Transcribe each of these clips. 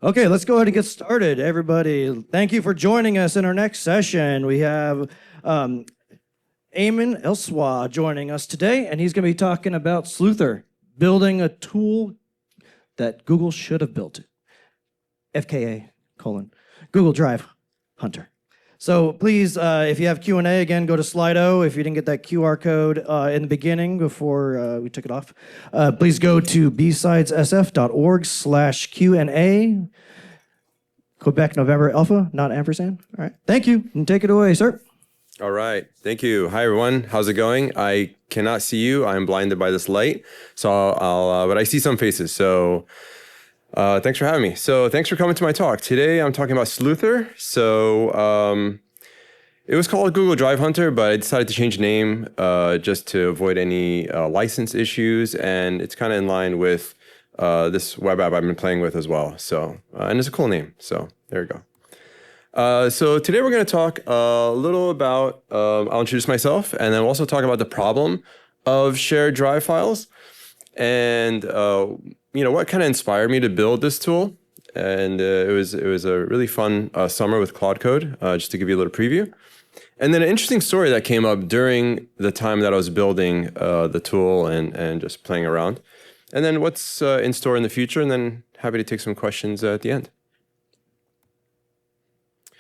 Okay, let's go ahead and get started, everybody. Thank you for joining us in our next session. We have Ayman Elsawah joining us today, and he's going to be talking about Sleuther, building a tool that Google should have built. FKA, Google Drive Hunter. So please, if you have Q&A, again, go to Slido. If you didn't get that QR code in the beginning before we took it off, please go to BSidesSF.org/Q&A. Quebec November Alpha, not ampersand. All right. Thank you. And take it away, sir. All right. Thank you. Hi, everyone. How's it going? I cannot see you. I'm blinded by this light. So but I see some faces. So thanks for having me. So thanks for coming to my talk. Today, I'm talking about Sleuther. So it was called Google Drive Hunter, but I decided to change the name just to avoid any license issues. And it's kind of in line with this web app I've been playing with as well. So, and it's a cool name. So there we go. So today we're going to talk a little about, I'll introduce myself, and then we'll also talk about the problem of shared drive files and, what kind of inspired me to build this tool. And it was a really fun summer with Claude Code, just to give you a little preview. And then an interesting story that came up during the time that I was building the tool and just playing around. And then what's in store in the future, and then happy to take some questions at the end.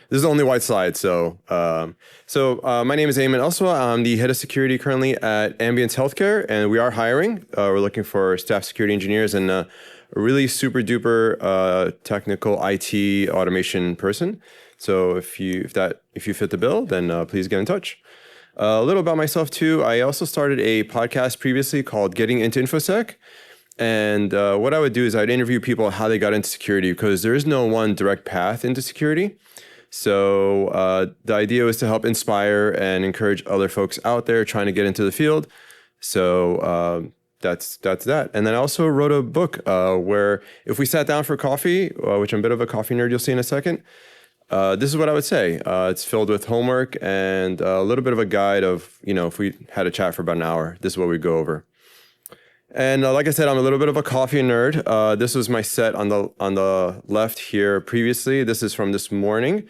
This is the only white slide. So my name is Ayman Elsawah. I'm the head of security currently at Ambience Healthcare, and we are hiring. We're looking for staff security engineers and a really super duper technical IT automation person. So if you fit the bill, then please get in touch. A little about myself too. I also started a podcast previously called Getting Into InfoSec. And what I would do is I'd interview people how they got into security, because there is no one direct path into security. So the idea was to help inspire and encourage other folks out there trying to get into the field. So that's that. And then I also wrote a book where if we sat down for coffee, which I'm a bit of a coffee nerd, you'll see in a second, this is what I would say. It's filled with homework and a little bit of a guide of, if we had a chat for about an hour, this is what we'd go over. And like I said, I'm a little bit of a coffee nerd. This was my set on the left here previously. This is from this morning.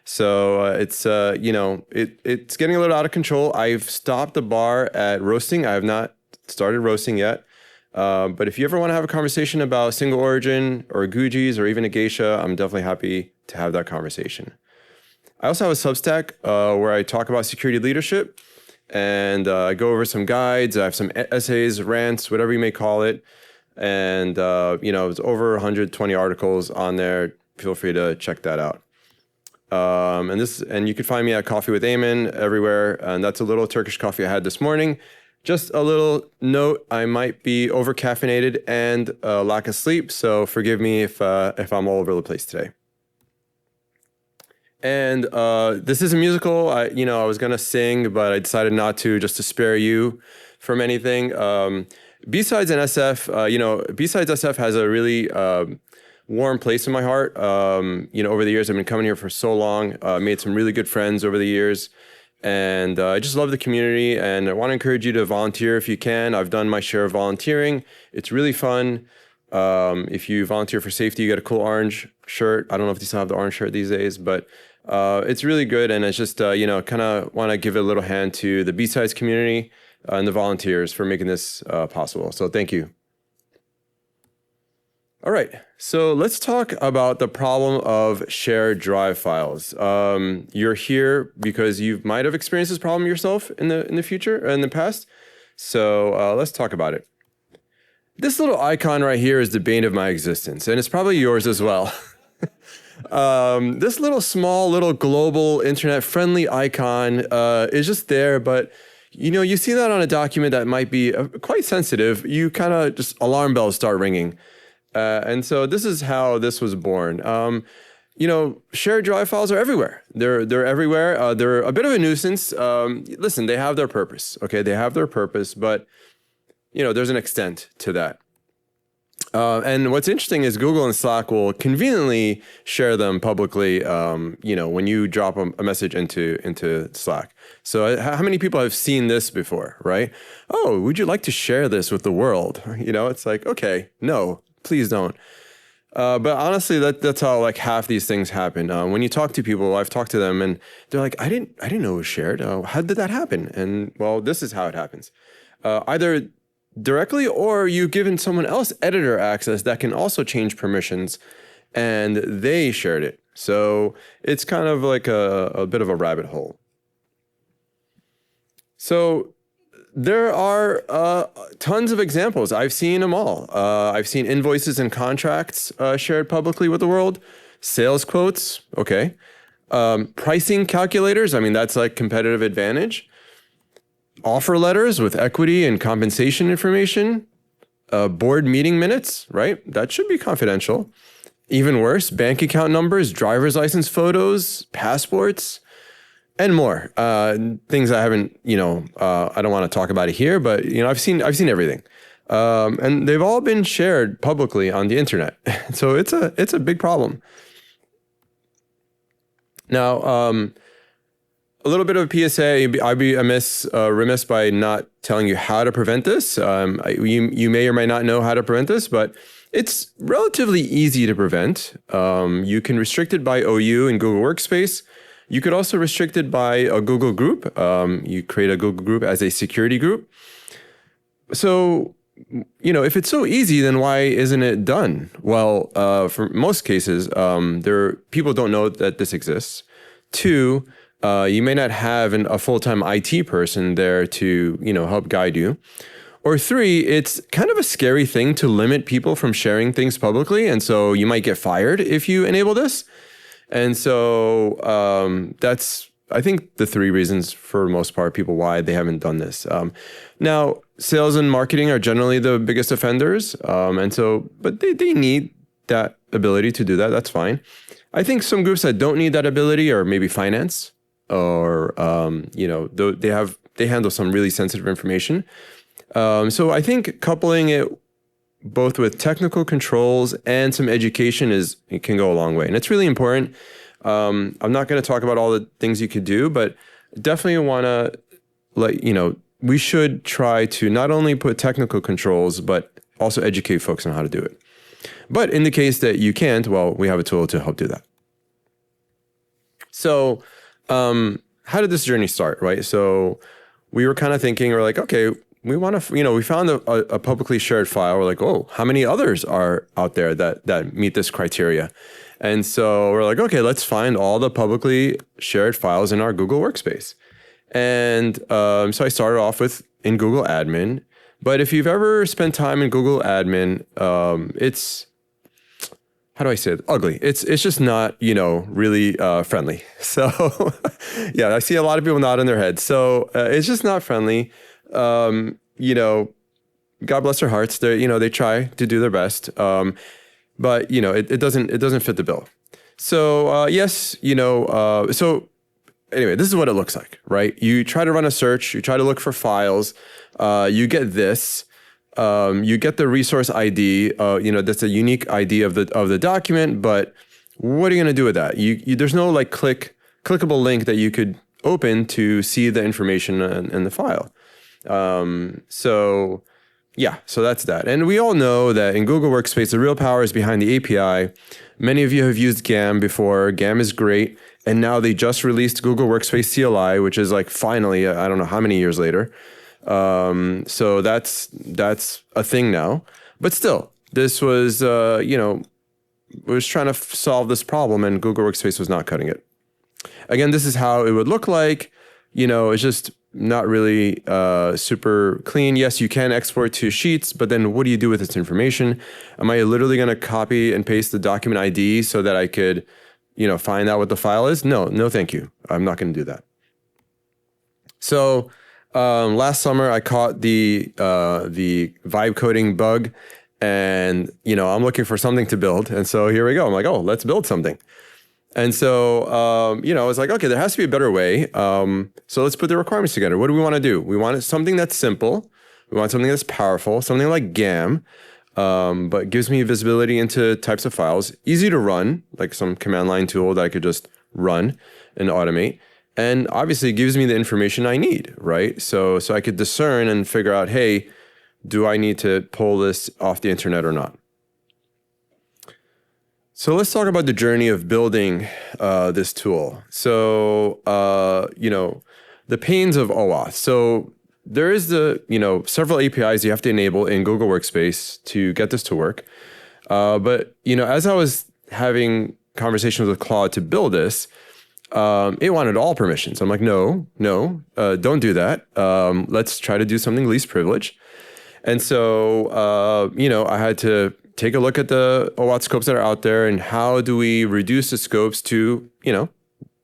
So it's it's getting a little out of control. I've stopped the bar at roasting. I have not started roasting yet. But if you ever want to have a conversation about single origin or Gujis or even a geisha, I'm definitely happy to have that conversation. I also have a Substack where I talk about security leadership. And I go over some guides. I have some essays, rants, whatever you may call it. And, it's over 120 articles on there. Feel free to check that out. And you can find me at Coffee with Ayman everywhere. And that's a little Turkish coffee I had this morning. Just a little note, I might be over caffeinated and lack of sleep. So forgive me if I'm all over the place today. And this is a musical. I was going to sing, but I decided not to, just to spare you from anything. BSidesSF, BSidesSF has a really warm place in my heart. Over the years, I've been coming here for so long, made some really good friends over the years. And I just love the community, and I want to encourage you to volunteer if you can. I've done my share of volunteering. It's really fun. If you volunteer for safety, you get a cool orange shirt. I don't know if they still have the orange shirt these days, but it's really good. And it's just, kind of want to give a little hand to the B-Sides community and the volunteers for making this possible. So thank you. All right, so let's talk about the problem of shared drive files. You're here because you might have experienced this problem yourself in the future, in the past. So let's talk about it. This little icon right here is the bane of my existence, and it's probably yours as well. This little global internet-friendly icon is just there, but you see that on a document that might be quite sensitive, you kind of just alarm bells start ringing. And so this is how this was born. Shared drive files are everywhere. They're everywhere. They're a bit of a nuisance. Listen, they have their purpose. Okay, they have their purpose, but there's an extent to that. And what's interesting is Google and Slack will conveniently share them publicly, when you drop a message into Slack. So how many people have seen this before, right? Oh, would you like to share this with the world? It's like, okay, no, please don't. But honestly, that's how like half these things happen. When you talk to people, I've talked to them, and they're like, "I didn't know it was shared. How did that happen?" And well, this is how it happens. Either directly, or you've given someone else editor access that can also change permissions, and they shared it. So it's kind of like a bit of a rabbit hole. So there are tons of examples. I've seen them all. I've seen invoices and contracts shared publicly with the world, sales quotes, okay. Pricing calculators, I mean, that's like competitive advantage. Offer letters with equity and compensation information. Board meeting minutes, right? That should be confidential. Even worse, bank account numbers, driver's license photos, passports, and more. Things I haven't, I don't want to talk about it here, but I've seen everything, and they've all been shared publicly on the internet. So it's a big problem. Now, a little bit of a PSA. I'd be remiss by not telling you how to prevent this. You may or may not know how to prevent this, but it's relatively easy to prevent. You can restrict it by OU in Google Workspace. You could also restrict it by a Google group. You create a Google group as a security group. So, if it's so easy, then why isn't it done? Well, for most cases, people don't know that this exists. 2, you may not have a full-time IT person there to, help guide you. Or 3, it's kind of a scary thing to limit people from sharing things publicly. And so you might get fired if you enable this. And so that's, I think, the 3 reasons for the most part, people why they haven't done this. Now, sales and marketing are generally the biggest offenders. But they need that ability to do that. That's fine. I think some groups that don't need that ability are maybe finance, or, they handle some really sensitive information. So I think coupling it both with technical controls and some education it can go a long way. And it's really important. I'm not going to talk about all the things you could do, but definitely want to we should try to not only put technical controls, but also educate folks on how to do it. But in the case that you can't, well, we have a tool to help do that. So how did this journey start, right? So we were kind of thinking, we're like, okay, we want to, we found a publicly shared file. We're like, oh, how many others are out there that meet this criteria? And so we're like, okay, let's find all the publicly shared files in our Google Workspace. And so I started off in Google Admin. But if you've ever spent time in Google Admin, it's, how do I say it? Ugly. It's just not, really friendly. So yeah, I see a lot of people nodding their heads. So it's just not friendly. God bless their hearts. They try to do their best. But it doesn't fit the bill. So yes, so anyway, this is what it looks like, right? You try to run a search, you try to look for files, you get this, you get the resource ID, that's a unique ID of the document, but what are you going to do with that? There's no like clickable link that you could open to see the information in the file. So that's that. And we all know that in Google Workspace, the real power is behind the API. Many of you have used GAM before. GAM is great. And now they just released Google Workspace CLI, which is like finally, I don't know how many years later. So that's a thing now. But still, this was, was trying to solve this problem, and Google Workspace was not cutting it. Again, this is how it would look like. It's just not really super clean. Yes, you can export to Sheets, but then what do you do with this information? Am I literally going to copy and paste the document ID so that I could, find out what the file is? No, thank you. I'm not going to do that. So last summer, I caught the vibe coding bug, and I'm looking for something to build. And so here we go. I'm like, oh, let's build something. And so, I was like, okay, there has to be a better way. So let's put the requirements together. What do we want to do? We want something that's simple. We want something that's powerful, something like GAM, but gives me visibility into types of files, easy to run, like some command line tool that I could just run and automate. And obviously it gives me the information I need, right? So I could discern and figure out, hey, do I need to pull this off the internet or not? So let's talk about the journey of building this tool. So, the pains of OAuth. So there is several APIs you have to enable in Google Workspace to get this to work. But as I was having conversations with Claude to build this, it wanted all permissions. I'm like, no, don't do that. Let's try to do something least privilege. And so, I had to take a look at the OAuth scopes that are out there and how do we reduce the scopes to,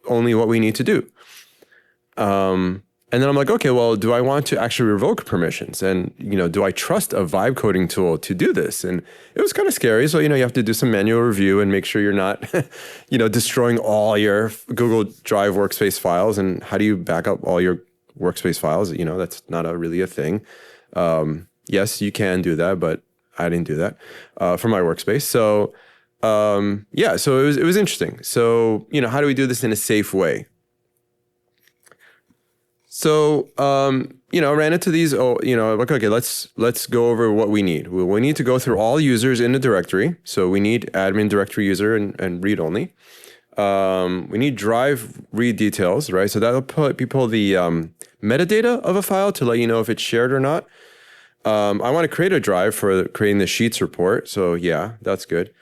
only what we need to do. And then I'm like, okay, well, do I want to actually revoke permissions? And, do I trust a vibe coding tool to do this? And it was kind of scary. So, you have to do some manual review and make sure you're not, destroying all your Google Drive workspace files. And how do you back up all your workspace files? That's not really a thing. Yes, you can do that, but I didn't do that for my workspace. So, so it was interesting. So, how do we do this in a safe way? So, I ran into these, like, okay, let's go over what we need. We need to go through all users in the directory. So we need admin directory user and read only. We need drive read details, right? So that'll pull the metadata of a file to let you know if it's shared or not. I want to create a drive for creating the Sheets report. So yeah, that's good.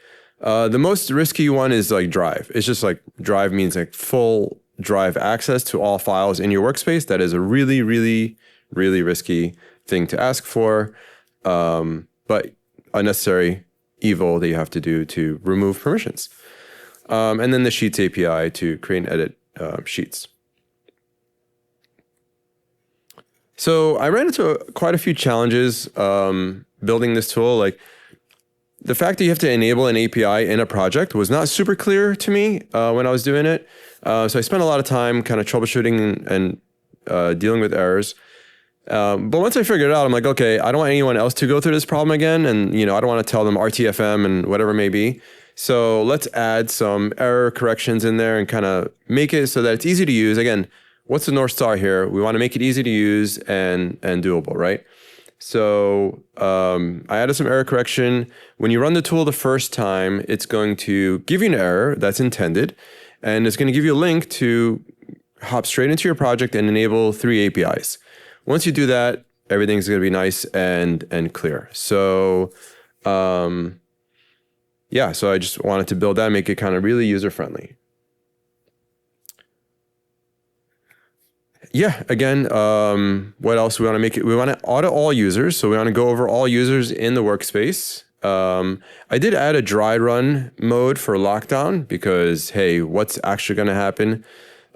The most risky one is like drive. It's just like drive means like full drive access to all files in your workspace. That is a really, really, really risky thing to ask for, but unnecessary evil that you have to do to remove permissions. And then the Sheets API to create and edit sheets. So I ran into quite a few challenges building this tool. Like the fact that you have to enable an API in a project was not super clear to me when I was doing it. So I spent a lot of time kind of troubleshooting and dealing with errors. But once I figured it out, I'm like, okay, I don't want anyone else to go through this problem again. And, I don't want to tell them RTFM and whatever it may be. So let's add some error corrections in there and kind of make it so that it's easy to use. Again, what's the North Star here? We want to make it easy to use and doable, right? So I added some error correction. When you run the tool the first time, it's going to give you an error that's intended, and it's going to give you a link to hop straight into your project and enable 3 APIs. Once you do that, everything's going to be nice and clear. So so I just wanted to build that, make it kind of really user-friendly. Yeah, again, what else we want to make it? We want to audit all users. So we want to go over all users in the workspace. I did add a dry run mode for lockdown because, hey, what's actually going to happen?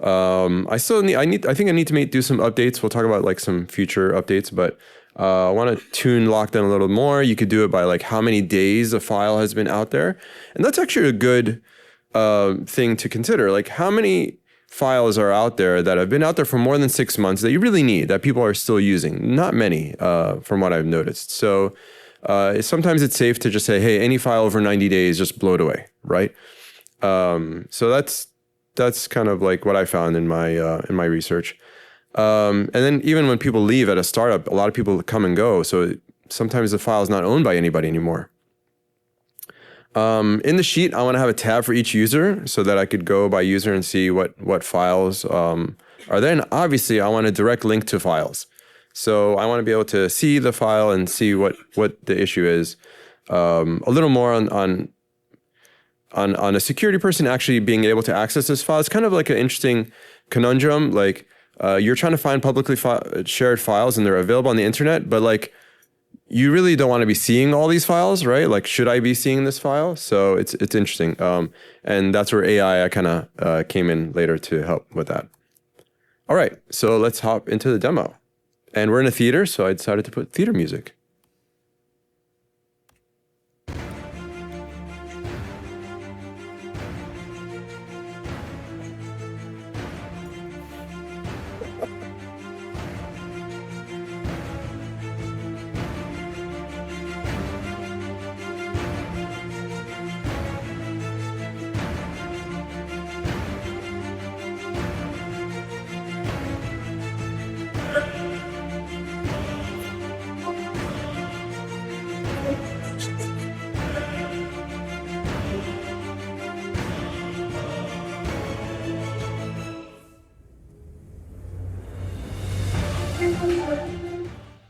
I think I need to do some updates. We'll talk about like some future updates, but I want to tune lockdown a little more. You could do it by like how many days a file has been out there. And that's actually a good thing to consider. Like how many files are out there that have been out there for more than 6 months that you really need, that people are still using? Not many, from what I've noticed. So sometimes it's safe to just say, hey, any file over 90 days, just blow it away, right? So that's kind of like what I found in my research. And then even when people leave at a startup, a lot of people come and go. So sometimes the file is not owned by anybody anymore. In the sheet, I want to have a tab for each user so that I could go by user and see what files are there. And obviously, I want a direct link to files. So I want to be able to see the file and see what the issue is. A little more on a security person actually being able to access this file. It's kind of like an interesting conundrum. Like you're trying to find publicly shared files and they're available on the internet, but like you really don't want to be seeing all these files, right? Like, should I be seeing this file? So it's interesting. And that's where AI kind of came in later to help with that. All right, so let's hop into the demo. And we're in a theater, so I decided to put theater music.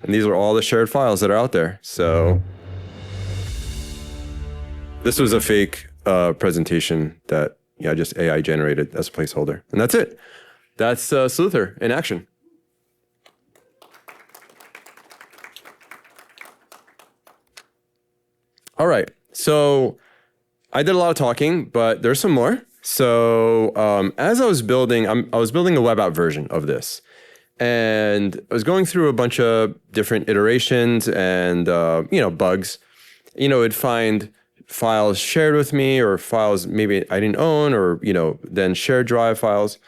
And these are all the shared files that are out there. So this was a fake presentation that just AI generated as a placeholder. And that's it. That's Sleuther in action. All right. So I did a lot of talking, but there's some more. So as I was building a web app version of this. And I was going through a bunch of different iterations and, bugs. It'd find files shared with me or files maybe I didn't own or, then shared drive files.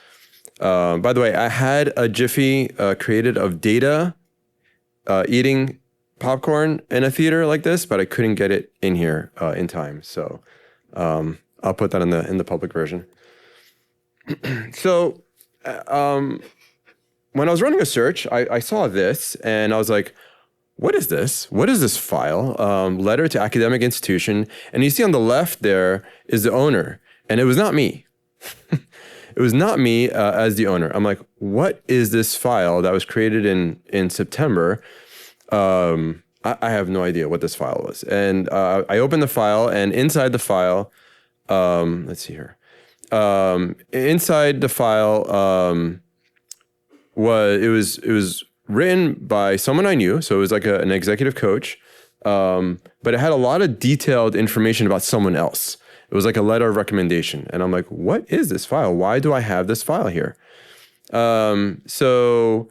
By the way, I had a Jiffy created of Data eating popcorn in a theater like this, but I couldn't get it in here in time. So I'll put that in the public version. So when I was running a search, I saw this and I was like, what is this? What is this file? Letter to academic institution. And you see on the left there is the owner. And it was not me. It was not me as the owner. I'm like, what is this file that was created in September? I have no idea what this file was. And I opened the file, and inside the file, let's see here. Inside the file was written by someone I knew, so it was like an executive coach, but it had a lot of detailed information about someone else. It was like a letter of recommendation, and I'm like, what is this file? Why do I have this file here? So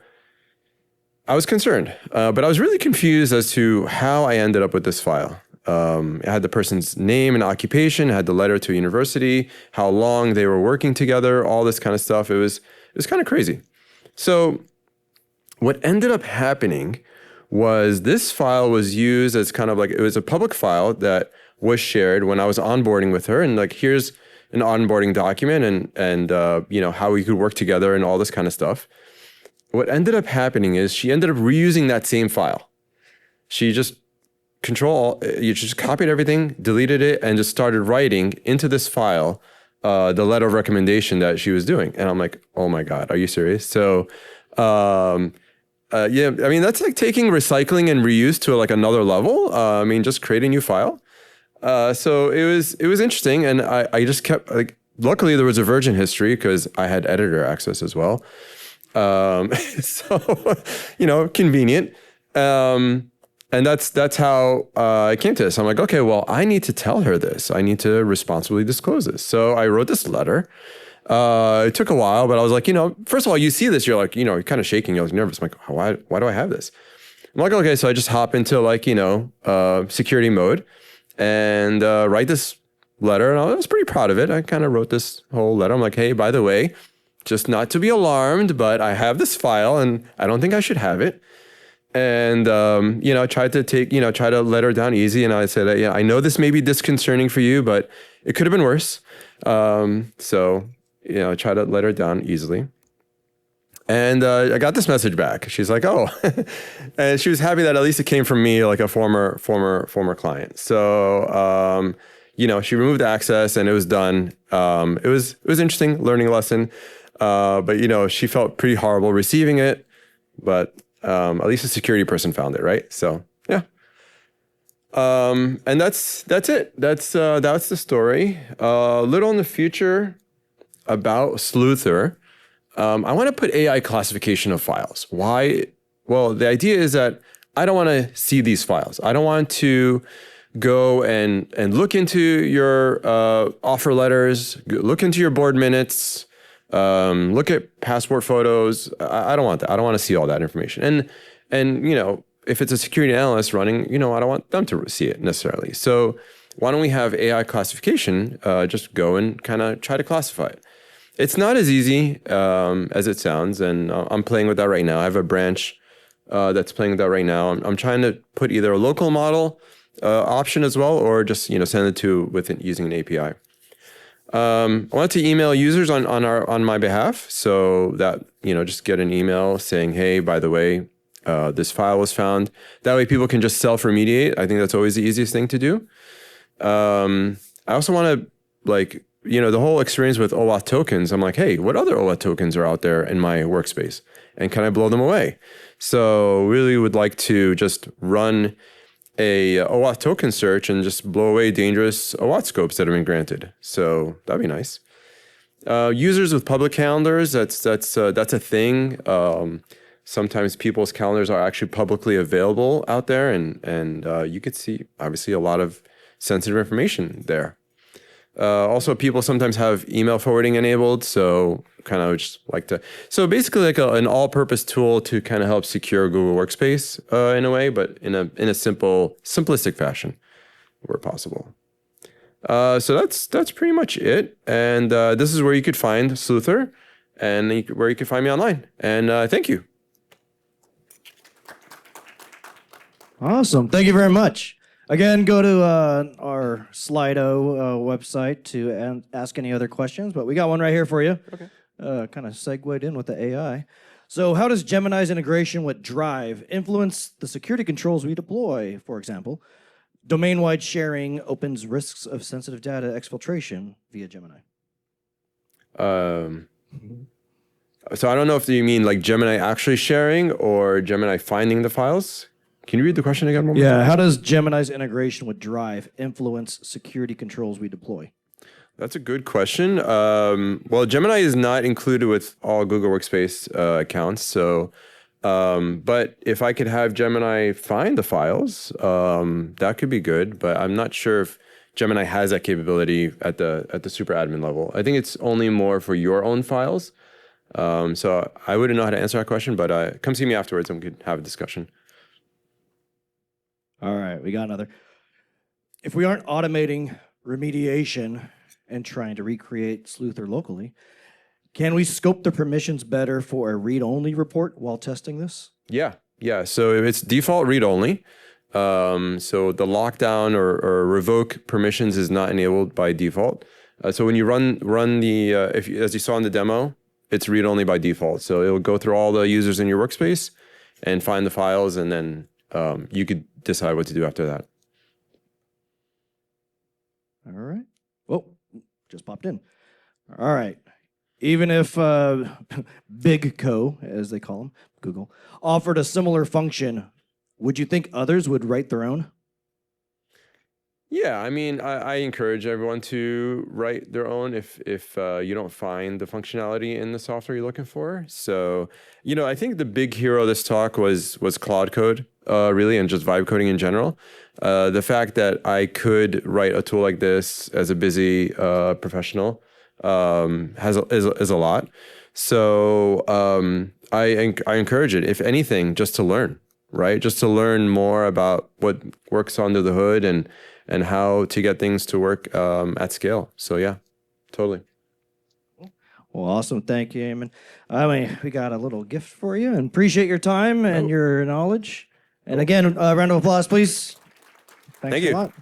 I was concerned, but I was really confused as to how I ended up with this file. It had the person's name and occupation, it had the letter to university, how long they were working together, all this kind of stuff. It was kind of crazy. So what ended up happening was this file was used as kind of like, it was a public file that was shared when I was onboarding with her. And like, here's an onboarding document and how we could work together and all this kind of stuff. What ended up happening is she ended up reusing that same file. She just you just copied everything, deleted it, and just started writing into this file the letter of recommendation that she was doing. And I'm like, oh my God, are you serious? So, that's like taking recycling and reuse to like another level. Just create a new file. So it was interesting. And I just kept like, luckily there was a version history because I had editor access as well. Convenient. And that's how I came to this. I'm like, okay, well, I need to tell her this. I need to responsibly disclose this. So I wrote this letter. It took a while, but I was like, first of all, you see this, you're like, you're kind of shaking, you're like nervous. I'm like, why do I have this? I'm like, okay, so I just hop into like, security mode and write this letter. And I was pretty proud of it. I kind of wrote this whole letter. I'm like, hey, by the way, just not to be alarmed, but I have this file and I don't think I should have it. And, I tried to try to let her down easy. And I said, I know this may be disconcerting for you, but it could have been worse. I try to let her down easily. And I got this message back. She's like, oh, and she was happy that at least it came from me, like a former client. So, she removed access and it was done. It was interesting, learning lesson. But she felt pretty horrible receiving it, but at least a security person found it, right? So yeah. And that's it. That's the story. A little in the future about Sleuther. I want to put AI classification of files. Why? Well, the idea is that I don't want to see these files. I don't want to go and look into your offer letters, look into your board minutes, look at passport photos. I don't want that. I don't want to see all that information. And if it's a security analyst running, I don't want them to see it necessarily. So why don't we have AI classification just go and kind of try to classify it? It's not as easy as it sounds, and I'm playing with that right now. I have a branch that's playing with that right now. I'm trying to put either a local model option as well, or just send it to using an API. I want to email users on my behalf, so that just get an email saying, hey, by the way, this file was found. That way, people can just self-remediate. I think that's always the easiest thing to do. I also want to the whole experience with OAuth tokens, I'm like, hey, what other OAuth tokens are out there in my workspace? And can I blow them away? So really would like to just run a OAuth token search and just blow away dangerous OAuth scopes that have been granted. So that'd be nice. Users with public calendars, that's a thing. Sometimes people's calendars are actually publicly available out there, and you could see obviously a lot of sensitive information there. Also, people sometimes have email forwarding enabled, so kind of just like to. So basically, like an all-purpose tool to kind of help secure Google Workspace in a way, but in a simplistic fashion, where possible. So that's pretty much it. And this is where you could find Sleuther, and where you can find me online. And thank you. Awesome. Thank you very much. Again, go to our Slido website to ask any other questions, but we got one right here for you. Okay. Kind of segued in with the AI. So how does Gemini's integration with Drive influence the security controls we deploy, for example? Domain-wide sharing opens risks of sensitive data exfiltration via Gemini. So I don't know if you mean like Gemini actually sharing or Gemini finding the files. Can you read the question again? Yeah, how does Gemini's integration with Drive influence security controls we deploy? That's a good question. Well, Gemini is not included with all Google Workspace accounts. So, but if I could have Gemini find the files, that could be good. But I'm not sure if Gemini has that capability at the super admin level. I think it's only more for your own files. So I wouldn't know how to answer that question, but come see me afterwards and we could have a discussion. All right, we got another. If we aren't automating remediation and trying to recreate Sleuther locally, can we scope the permissions better for a read-only report while testing this? Yeah. So it's default read-only. So the lockdown or revoke permissions is not enabled by default. So when you run the, as you saw in the demo, it's read-only by default. So it'll go through all the users in your workspace and find the files, and then you could decide what to do after that. All right. Oh, just popped in. All right. Even if Big Co, as they call them, Google, offered a similar function, would you think others would write their own? Yeah, I mean, I encourage everyone to write their own if you don't find the functionality in the software you're looking for. So, I think the big hero of this talk was Claude Code, really, and just vibe coding in general. The fact that I could write a tool like this as a busy professional is a lot. So I encourage it, if anything, just to learn, right? Just to learn more about what works under the hood and how to get things to work at scale. So yeah, totally. Well, awesome. Thank you, Ayman. I mean, we got a little gift for you, and appreciate your time and your knowledge. And again, a round of applause, please. Thanks Thank you. a lot.